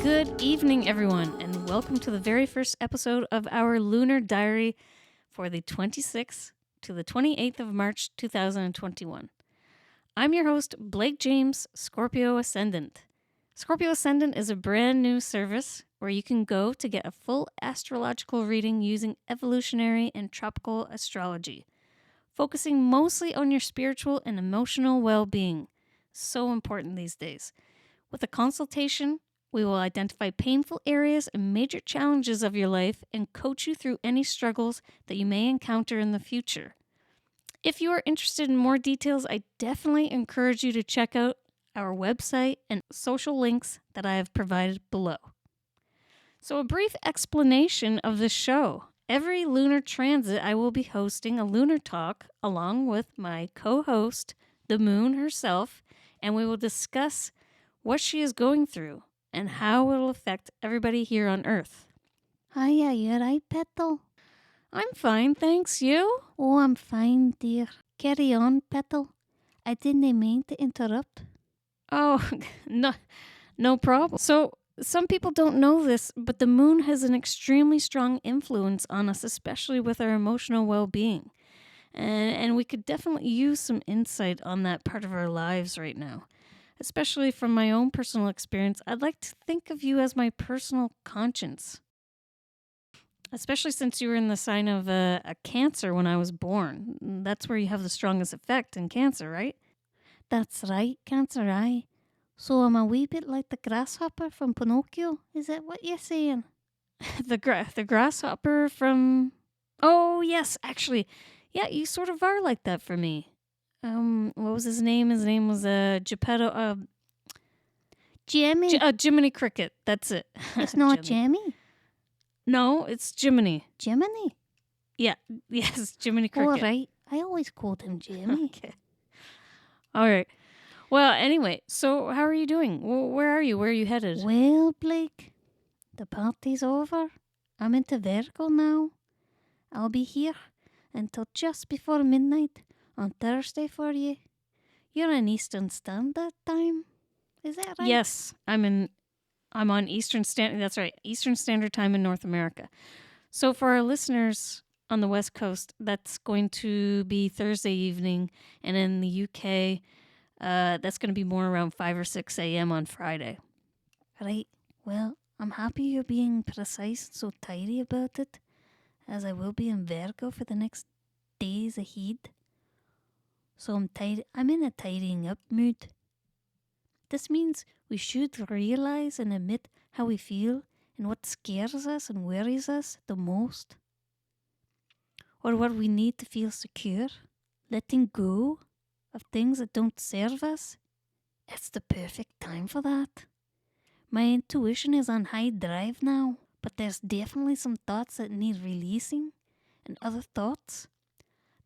Good evening, everyone, and welcome to the very first episode of our Lunar Diary for the 26th to the 28th of March 2021. I'm your host, Blake James, Scorpio Ascendant. Scorpio Ascendant is a brand new service where you can go to get a full astrological reading using evolutionary and tropical astrology, focusing mostly on your spiritual and emotional well-being. So important these days. With a consultation, we will identify painful areas and major challenges of your life and coach you through any struggles that you may encounter in the future. If you are interested in more details, I definitely encourage you to check out our website and social links that I have provided below. So a brief explanation of the show. Every lunar transit, I will be hosting a lunar talk along with my co-host, the moon herself, and we will discuss what she is going through and how it will affect everybody here on Earth. Hiya, you right, Petal? I'm fine, thanks. You? Oh, I'm fine, dear. Carry on, Petal. I didn't mean to interrupt. Oh, no problem. So, some people don't know this, but the moon has an extremely strong influence on us, especially with our emotional well-being. And we could definitely use some insight on that part of our lives right now. Especially from my own personal experience, I'd like to think of you as my personal conscience. Especially since you were in the sign of a Cancer when I was born. That's where you have the strongest effect in Cancer, right? That's right, Cancer Eye. So I'm a wee bit like the grasshopper from Pinocchio. Is that what you're saying? The grasshopper from... Oh, yes, actually. Yeah, you sort of are like that for me. What was his name? His name was Geppetto. Jimmy. Jiminy Cricket. That's it. It's not Jimmy. No, it's Jiminy. Jiminy? Yeah, yes, Jiminy Cricket. All right. I always called him Jimmy. Okay. All right. Well, anyway, so how are you doing? Where are you? Where are you headed? Well, Blake, the party's over. I'm into Virgo now. I'll be here until just before midnight on Thursday for you. You're in Eastern Standard Time. Is that right? Yes, I'm on Eastern Standard. That's right, Eastern Standard Time in North America. So for our listeners on the West Coast, that's going to be Thursday evening, and in the UK, that's going to be more around 5 or 6 a.m. on Friday. Right. Well, I'm happy you're being precise and so tidy about it, as I will be in Virgo for the next days ahead. So I'm in a tidying up mood. This means we should realize and admit how we feel and what scares us and worries us the most. Or what we need to feel secure. Letting go of things that don't serve us. It's the perfect time for that. My intuition is on high drive now, but there's definitely some thoughts that need releasing and other thoughts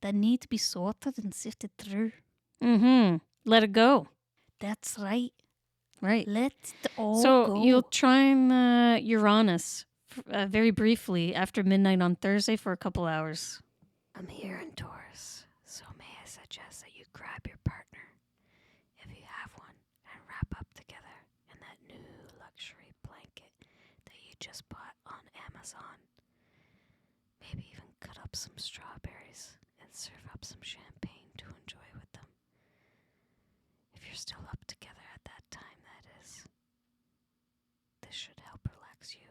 that need to be sorted and sifted through. Let it go. That's right. Right. Let it all so go. You'll try and Uranus very briefly after midnight on Thursday for a couple hours. I'm here in Taurus, so may I suggest that you grab your partner, if you have one, and wrap up together in that new luxury blanket that you just bought on Amazon. Maybe even cut up some strawberries and serve up some champagne to enjoy with them. If you're still up together at that time, that is. This should help relax you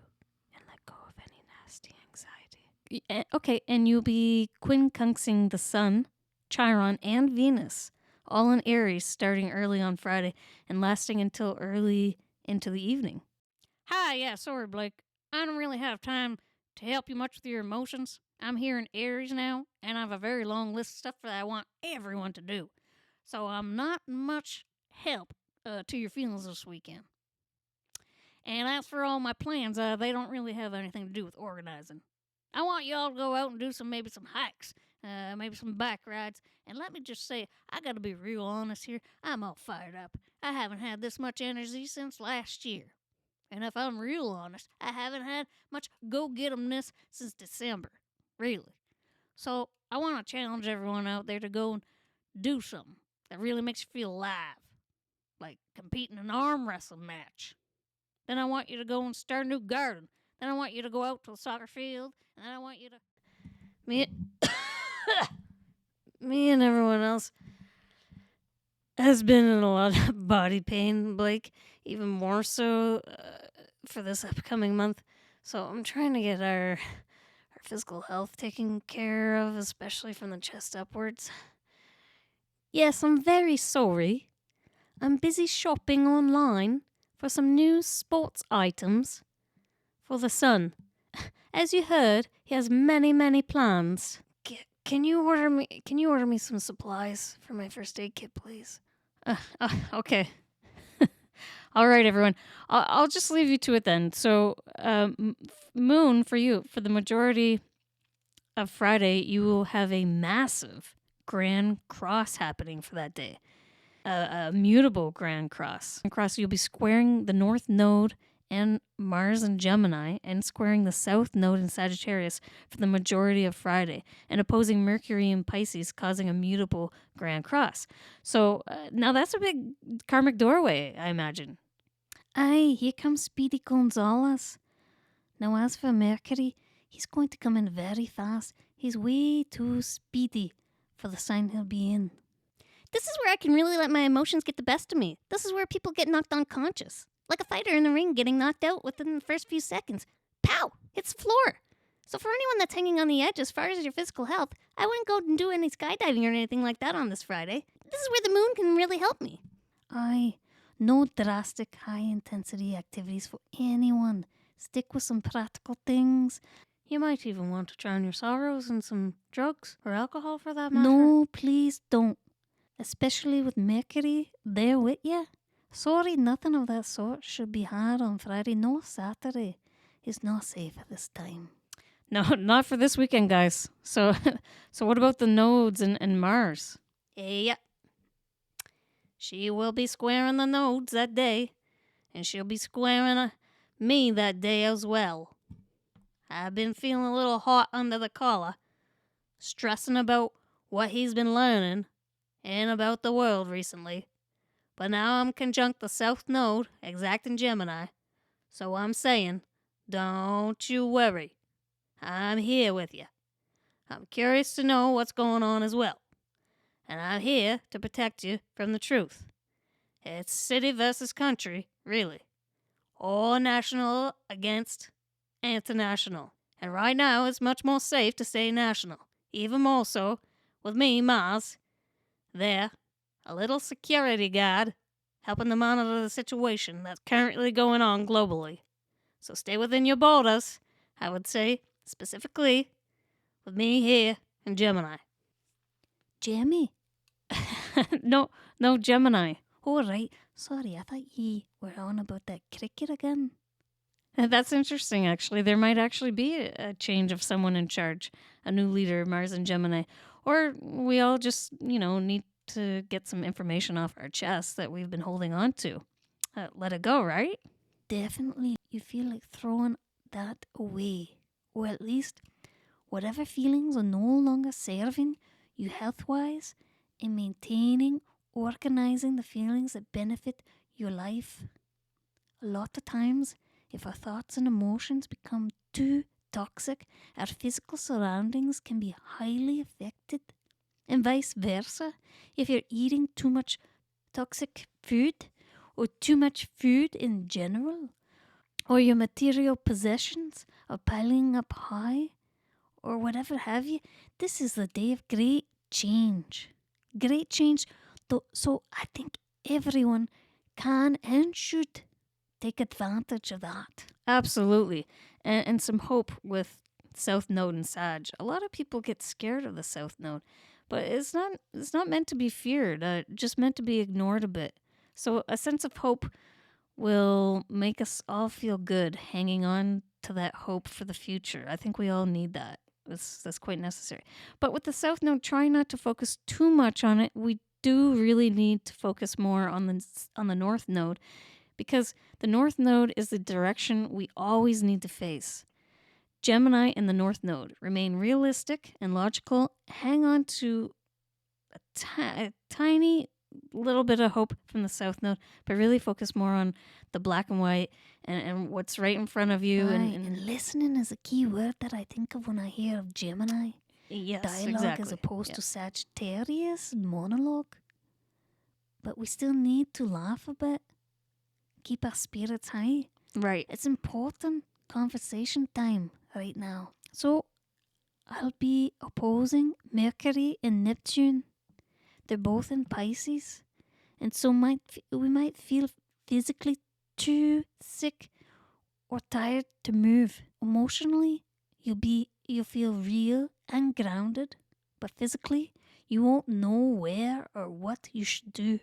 and let go of any nasty anxiety. Okay, and you'll be quincunxing the Sun, Chiron, and Venus, all in Aries, starting early on Friday and lasting until early into the evening. Hi, yeah, sorry, Blake. I don't really have time to help you much with your emotions. I'm here in Aries now, and I have a very long list of stuff that I want everyone to do. So I'm not much help to your feelings this weekend. And as for all my plans, they don't really have anything to do with organizing. I want y'all to go out and do maybe some hikes, maybe some bike rides. And let me just say, I gotta be real honest here. I'm all fired up. I haven't had this much energy since last year. And if I'm real honest, I haven't had much go-get-emness since December. Really. So I want to challenge everyone out there to go and do something that really makes you feel alive. Like compete in an arm wrestling match. Then I want you to go and start a new garden. Then I want you to go out to a soccer field. And then I want you to... Me, me and everyone else has been in a lot of body pain, Blake. Even more so for this upcoming month. So I'm trying to get our physical health taken care of, especially from the chest upwards. Yes, I'm very sorry. I'm busy shopping online for some new sports items for the son. As you heard, he has many, many plans. Can you order me some supplies for my first aid kit, please? Okay. All right, everyone. I'll just leave you to it then. So, Moon, for you, for the majority of Friday, you will have a massive grand cross happening for that day. A mutable grand cross. You'll be squaring the North Node and Mars and Gemini, and squaring the South Node in Sagittarius for the majority of Friday, and opposing Mercury in Pisces, causing a mutable grand cross. So now that's a big karmic doorway, I imagine. Aye, here comes Speedy Gonzales. Now, as for Mercury, he's going to come in very fast. He's way too speedy for the sign he'll be in. This is where I can really let my emotions get the best of me. This is where people get knocked unconscious. Like a fighter in the ring getting knocked out within the first few seconds. Pow! Hits the floor. So for anyone that's hanging on the edge as far as your physical health, I wouldn't go and do any skydiving or anything like that on this Friday. This is where the moon can really help me. Aye, no drastic high-intensity activities for anyone. Stick with some practical things. You might even want to drown your sorrows in some drugs or alcohol for that matter. No, please don't. Especially with Mercury there with you. Sorry, nothing of that sort should be had on Friday nor Saturday. It's not safe at this time. No, not for this weekend, guys. So what about the nodes and Mars? Yep. She will be squaring the nodes that day, and she'll be squaring me that day as well. I've been feeling a little hot under the collar, stressing about what he's been learning and about the world recently. But now I'm conjunct the South Node, exact in Gemini. So I'm saying, don't you worry. I'm here with you. I'm curious to know what's going on as well. And I'm here to protect you from the truth. It's city versus country, really. Or national against international. And right now it's much more safe to stay national. Even more so with me, Mars, there, a little security guard, helping to monitor the situation that's currently going on globally. So stay within your borders, I would say, specifically with me here in Gemini. Jamie? No, Gemini. Oh, right. Sorry, I thought ye were on about that cricket again. That's interesting, actually. There might actually be a change of someone in charge, a new leader, Mars and Gemini. Or we all just, need to get some information off our chests that we've been holding on to. Let it go, right? Definitely. You feel like throwing that away. Or at least whatever feelings are no longer serving you health-wise in maintaining, organizing the feelings that benefit your life. A lot of times, if our thoughts and emotions become too toxic, our physical surroundings can be highly affected. And vice versa, if you're eating too much toxic food, or too much food in general, or your material possessions are piling up high, or whatever have you, this is the day of great change. Great change, so I think everyone can and should take advantage of that. Absolutely. And some hope with South Node and Sag. A lot of people get scared of the South Node, but it's not meant to be feared, just meant to be ignored a bit. So a sense of hope will make us all feel good, hanging on to that hope for the future. I think we all need that. That's quite necessary. But with the South Node, try not to focus too much on it. We do really need to focus more on the North Node, because the North Node is the direction we always need to face. Gemini and the North Node remain realistic and logical. Hang on to a tiny little bit of hope from the South Node, but really focus more on the black and white and what's right in front of you. And listening is a key word that I think of when I hear of Gemini. Yes, Dialogue exactly. as opposed to Sagittarius monologue. But we still need to laugh a bit. Keep our spirits high. Right. It's important conversation time right now. So I'll be opposing Mercury and Neptune. They're both in Pisces. And so we might feel physically too sick or tired to move. Emotionally, you'll feel real and grounded, but physically, you won't know where or what you should do.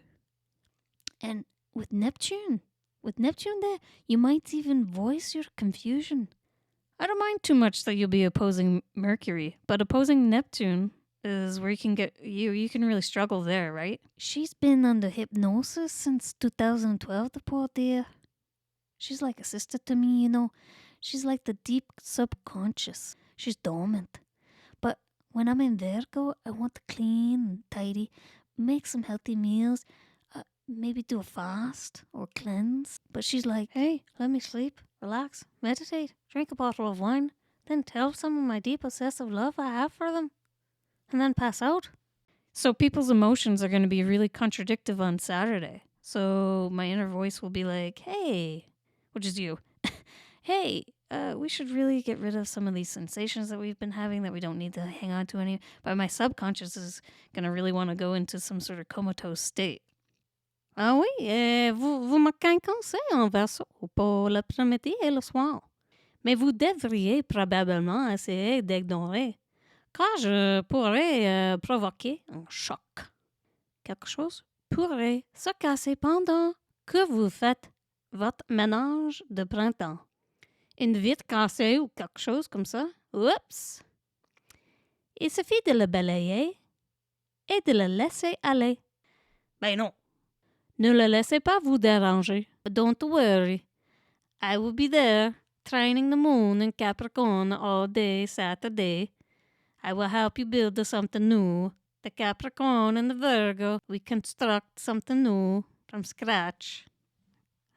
And with Neptune there, you might even voice your confusion. I don't mind too much that you'll be opposing Mercury, but opposing Neptune is where you can really struggle there, right? She's been under hypnosis since 2012, the poor dear. She's like a sister to me, you know. She's like the deep subconscious. She's dormant. But when I'm in Virgo, I want to clean and tidy, make some healthy meals, maybe do a fast or cleanse. But she's like, hey, let me sleep, relax, meditate, drink a bottle of wine, then tell someone my deep obsessive love I have for them, and then pass out. So people's emotions are going to be really contradictive on Saturday. So my inner voice will be like, hey, which is you. Hey, we should really get rid of some of these sensations that we've been having that we don't need to hang on to any. But my subconscious is going to really want to go into some sort of comatose state. Ah oui, vous manquez un conseil en Verseau pour l'après-midi et le soir. Mais vous devriez probablement essayer d'ignorer, car je pourrais provoquer un choc. Quelque chose pourrait se casser pendant que vous faites votre ménage de printemps. Une vitre cassée ou quelque chose comme ça. Oups! Il suffit de le balayer et de le laisser aller. Ben non. Ne le laissez pas vous déranger. Don't worry. I will be there, training the moon in Capricorn all day Saturday. I will help you build something new. The Capricorn and the Virgo, we construct something new from scratch.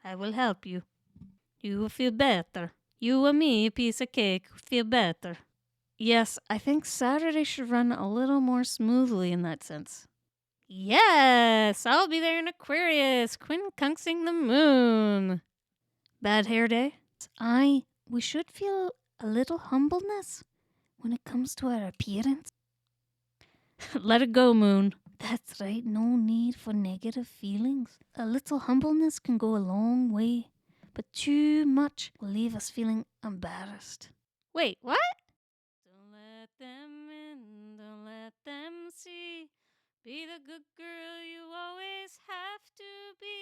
I will help you. You will feel better. You and me, a piece of cake, feel better. Yes, I think Saturday should run a little more smoothly in that sense. Yes, I'll be there in Aquarius, quincunxing the moon. Bad hair day? we should feel a little humbleness when it comes to our appearance. Let it go, moon. That's right, no need for negative feelings. A little humbleness can go a long way, but too much will leave us feeling embarrassed. Wait, what? Don't let them in, don't let them see. Be the good girl you always have to be.